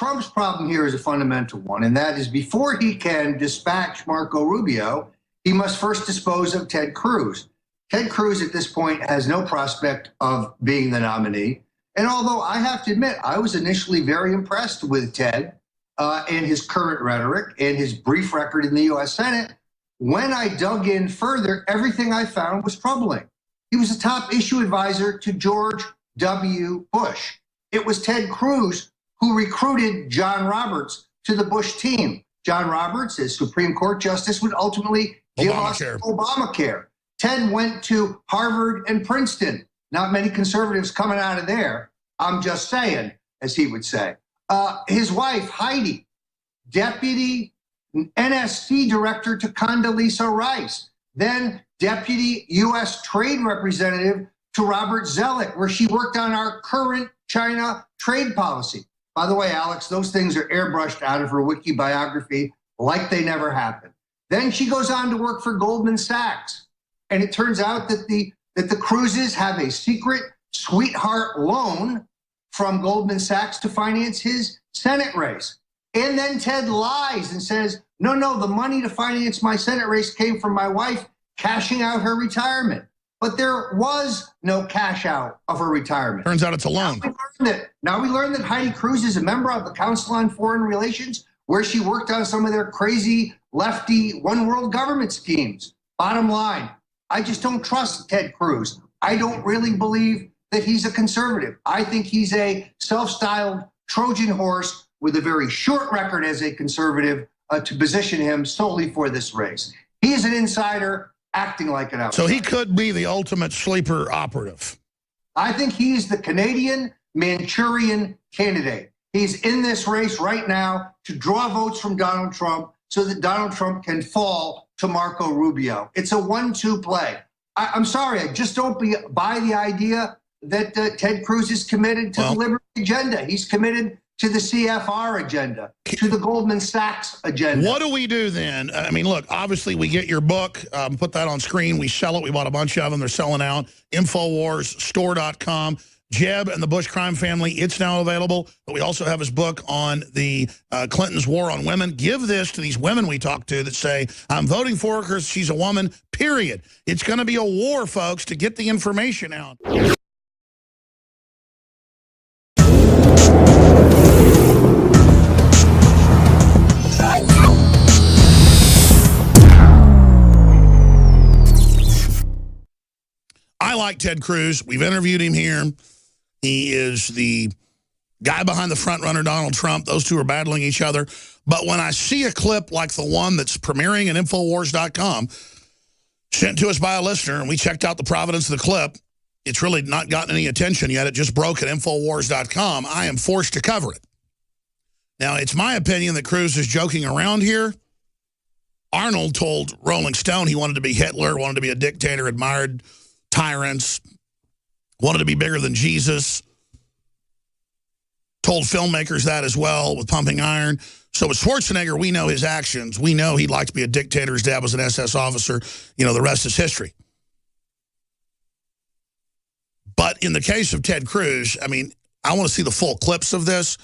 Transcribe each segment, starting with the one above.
Trump's problem here is a fundamental one, and that is before he can dispatch Marco Rubio, he must first dispose of Ted Cruz. Ted Cruz at this point has no prospect of being the nominee. And although I have to admit, I was initially very impressed with Ted and his current rhetoric and his brief record in the U.S. Senate, when I dug in further, everything I found was troubling. He was a top issue advisor to George W. Bush. It was Ted Cruz who recruited John Roberts to the Bush team. John Roberts, as Supreme Court Justice, would ultimately give us Obamacare. Ted went to Harvard and Princeton. Not many conservatives coming out of there. I'm just saying, as he would say. His wife, Heidi, deputy NSC director to Condoleezza Rice, then deputy U.S. trade representative to Robert Zellick, where she worked on our current China trade policy. By the way, Alex, those things are airbrushed out of her wiki biography like they never happened. Then she goes on to work for Goldman Sachs. And it turns out that the Cruzes have a secret sweetheart loan from Goldman Sachs to finance his Senate race. And then Ted lies and says, no, the money to finance my Senate race came from my wife cashing out her retirement. But there was no cash out of her retirement. Turns out it's a loan. Now we learned that Heidi Cruz is a member of the Council on Foreign Relations, where she worked on some of their crazy lefty one world government schemes. Bottom line, I just don't trust Ted Cruz. I don't really believe that he's a conservative. I think he's a self-styled Trojan horse with a very short record as a conservative to position him solely for this race. He is an insider acting like an outsider. So he could be the ultimate sleeper operative. I think he's the Canadian Manchurian candidate. He's in this race right now to draw votes from Donald Trump so that Donald Trump can fall to Marco Rubio. It's a 1-2 play. I'm sorry, I just don't buy the idea that Ted Cruz is committed to the liberty agenda. He's committed to the CFR agenda, to the Goldman Sachs agenda. What do we do then? I mean, look, obviously we get your book, put that on screen. We sell it. We bought a bunch of them. They're selling out. InfoWarsStore.com. Jeb and the Bush crime family, it's now available. But we also have his book on the Clinton's war on women. Give this to these women we talk to that say, I'm voting for her because she's a woman, period. It's going to be a war, folks, to get the information out. I like Ted Cruz. We've interviewed him here. He is the guy behind the front runner, Donald Trump. Those two are battling each other. But when I see a clip like the one that's premiering at Infowars.com, sent to us by a listener, and we checked out the provenance of the clip, it's really not gotten any attention yet. It just broke at Infowars.com. I am forced to cover it. Now, it's my opinion that Cruz is joking around here. Arnold told Rolling Stone he wanted to be Hitler, wanted to be a dictator, admired tyrants, wanted to be bigger than Jesus, told filmmakers that as well with Pumping Iron. So with Schwarzenegger, we know his actions. We know he'd like to be a dictator. His dad was an SS officer. You know, the rest is history. But in the case of Ted Cruz, I mean, I want to see the full clips of this.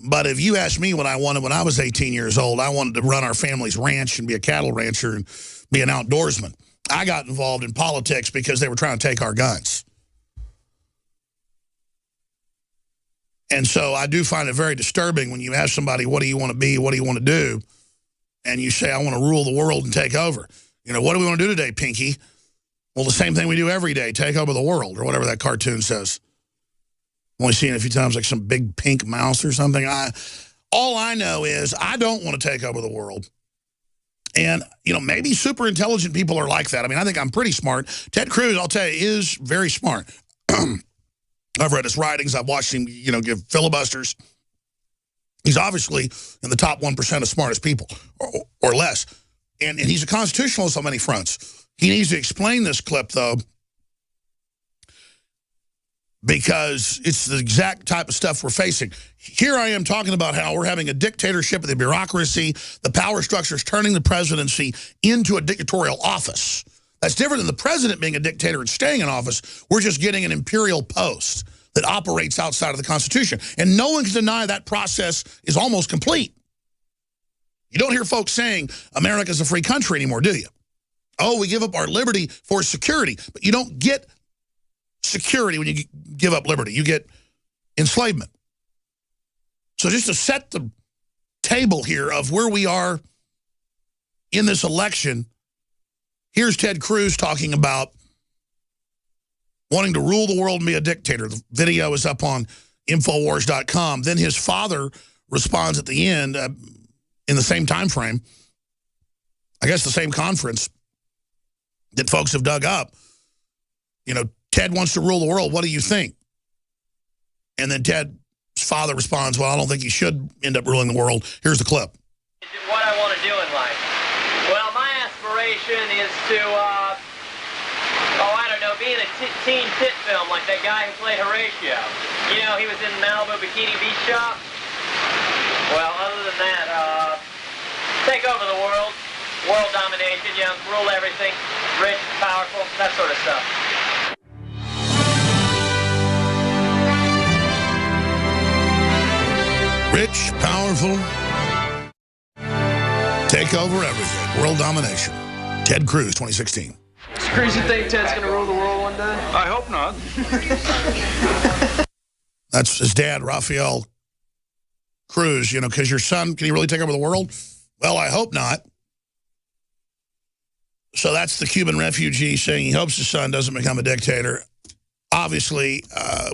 But if you ask me what I wanted when I was 18 years old, I wanted to run our family's ranch and be a cattle rancher and be an outdoorsman. I got involved in politics because they were trying to take our guns. And so I do find it very disturbing when you ask somebody, what do you want to be? What do you want to do? And you say, I want to rule the world and take over. You know, what do we want to do today, Pinky? Well, the same thing we do every day, take over the world, or whatever that cartoon says. Only seen it a few times, like some big pink mouse or something. All I know is I don't want to take over the world. And, you know, maybe super intelligent people are like that. I mean, I think I'm pretty smart. Ted Cruz, I'll tell you, is very smart. I've read his writings. I've watched him, you know, give filibusters. He's obviously in the top 1% of smartest people, or less. And he's a constitutionalist on many fronts. He needs to explain this clip, though, because it's the exact type of stuff we're facing. Here I am talking about how we're having a dictatorship of the bureaucracy. The power structure is turning the presidency into a dictatorial office. That's different than the president being a dictator and staying in office. We're just getting an imperial post. that operates outside of the Constitution. And no one can deny that process is almost complete. You don't hear folks saying America's a free country anymore, do you? Oh, we give up our liberty for security. But you don't get security when you give up liberty. You get enslavement. So just to set the table here of where we are in this election, here's Ted Cruz talking about wanting to rule the world and be a dictator. The video is up on Infowars.com. Then his father responds at the end in the same time frame, I guess the same conference that folks have dug up. You know, Ted wants to rule the world. What do you think? And then Ted's father responds, well, I don't think he should end up ruling the world. Here's the clip. What I want to do in life. Well, my aspiration is to, be in a teen tit film like that guy who played Horatio. You know, he was in Malibu Bikini Beach Shop. Well, other than that, take over the world domination, you know, rule everything, rich, powerful, that sort of stuff. Rich, powerful, take over everything, world domination. Ted Cruz, 2016. It's crazy to think Ted's going to rule the world one day. I hope not. That's his dad, Rafael Cruz, you know, because your son, can he really take over the world? Well, I hope not. So that's the Cuban refugee saying he hopes his son doesn't become a dictator. Obviously,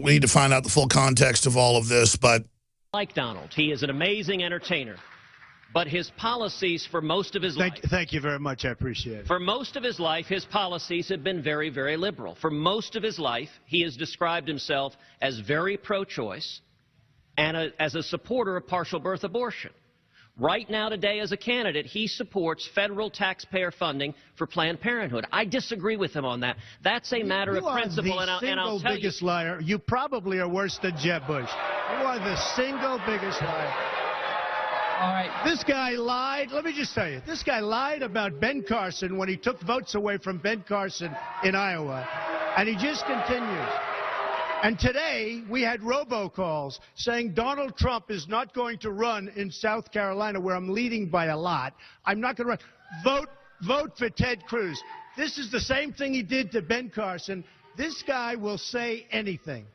we need to find out the full context of all of this, but... Like Donald, he is an amazing entertainer. But his policies for most of his life... Thank you very much. I appreciate it. For most of his life, his policies have been very, very liberal. For most of his life, he has described himself as very pro-choice and as a supporter of partial birth abortion. Right now, today, as a candidate, he supports federal taxpayer funding for Planned Parenthood. I disagree with him on that. That's a matter of principle, and I'll tell you... You are the single biggest liar. You probably are worse than Jeb Bush. You are the single biggest liar. All right. This guy lied. Let me just tell you. This guy lied about Ben Carson when he took votes away from Ben Carson in Iowa. And he just continues. And today, we had robocalls saying Donald Trump is not going to run in South Carolina, where I'm leading by a lot. I'm not going to run. Vote for Ted Cruz. This is the same thing he did to Ben Carson. This guy will say anything.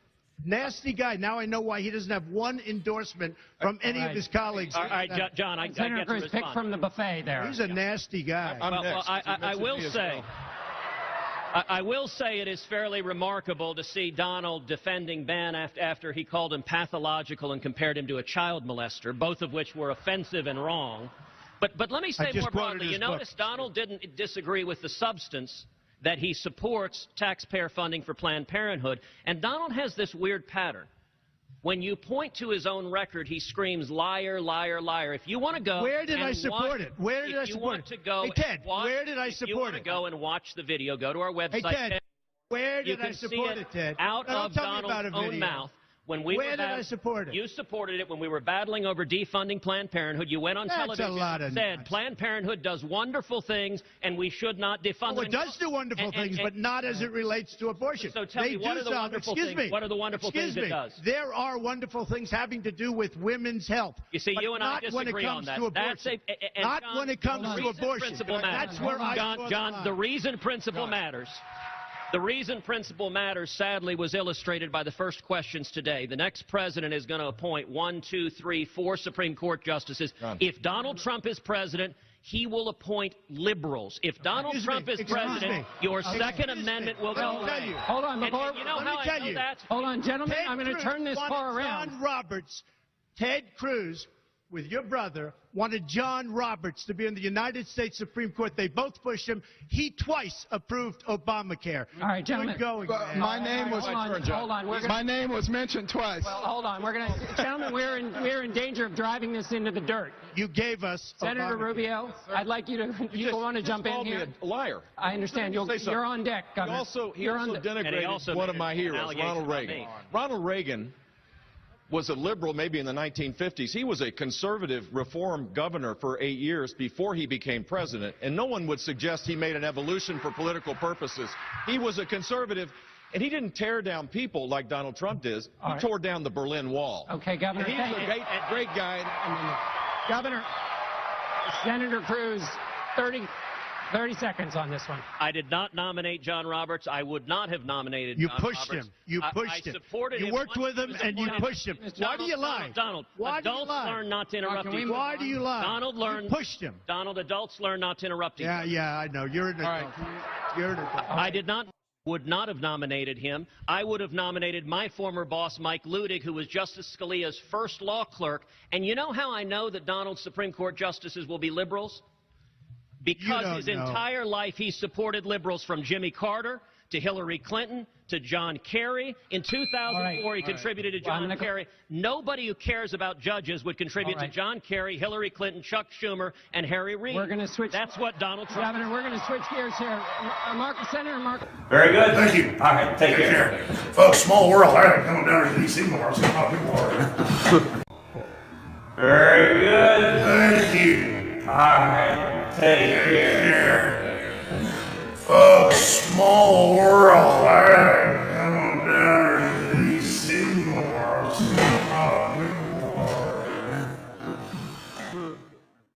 Nasty guy. Now I know why he doesn't have one endorsement from any of his colleagues. All right, John, I get to respond. Pick from the buffet there. He's a nasty guy. I will say it is fairly remarkable to see Donald defending Ben after he called him pathological and compared him to a child molester, both of which were offensive and wrong. But let me say more broadly, you notice Donald didn't disagree with the substance, that he supports taxpayer funding for Planned Parenthood. And Donald has this weird pattern. When you point to his own record, he screams, liar, liar, liar. If you want to go... Where did I support it? Where did I support it? Hey, Ted, where did I support it? If you want to go and watch the video, go to our website. Hey, Ted, where did I support it, Ted? Out of Donald's own mouth. Where did I support it? You supported it when we were battling over defunding Planned Parenthood. You went on television and said Planned Parenthood does wonderful things and we should not defund them. It does do wonderful things, but not as it relates to abortion. So tell me, what are the wonderful things? What are the wonderful things it does? There are wonderful things having to do with women's health. You see, you and I disagree on that. Not when it comes to abortion. That's where I draw the line. John, the reason principle matters. The reason principle matters, sadly, was illustrated by the first questions today. The next president is going to appoint 1, 2, 3, 4 Supreme Court justices. If Donald Trump is president, he will appoint liberals. If Donald Trump is president, your Second Amendment will go away. Hold on, before, you know how I know that? Hold on, gentlemen. I'm going to turn this car around. John Roberts, Ted Cruz, with your brother, wanted John Roberts to be in the United States Supreme Court. They both pushed him. He twice approved Obamacare. All right, gentlemen. My name was my name was mentioned twice. Well, hold on. Gentlemen, we're in danger of driving this into the dirt. You gave us Senator Rubio. I'd like you to want to jump in here. A liar. I understand. You're on deck, Governor. He also denigrated one of my heroes, Ronald Reagan. Ronald Reagan was a liberal maybe in the 1950s. He was a conservative reform governor for 8 years before he became president, and no one would suggest he made an evolution for political purposes. He was a conservative. And he didn't tear down people like Donald Trump does. He tore down the Berlin Wall. Okay, Governor. And he's a great guy. Governor, Senator Cruz, 30 seconds on this one. I did not nominate John Roberts. I would not have nominated John pushed Roberts. him. You pushed him. Supported you him worked with him and you pushed him. Why do you lie? Donald, why adults do you lie? learn not to interrupt each other. Why do you lie? Donald learned. You pushed him. Donald, adults learn not to interrupt each other. Yeah, I know. You're an adult. You're an adult. I would not have nominated him. I would have nominated my former boss, Mike Ludig, who was Justice Scalia's first law clerk. And you know how I know that Donald's Supreme Court justices will be liberals? Because his entire life he supported liberals, from Jimmy Carter to Hillary Clinton to John Kerry. In 2004, he contributed to John Kerry. Nobody who cares about judges would contribute to John Kerry, Hillary Clinton, Chuck Schumer, and Harry Reid. We're going to switch. That's what Donald Trump. Governor, we're going to switch gears here. Senator Mark. Very good. Thank you. All right, take care. Folks, small world. I ain't coming down to D.C. more. So Very good. Thank you. All right, take care. Folks, small world.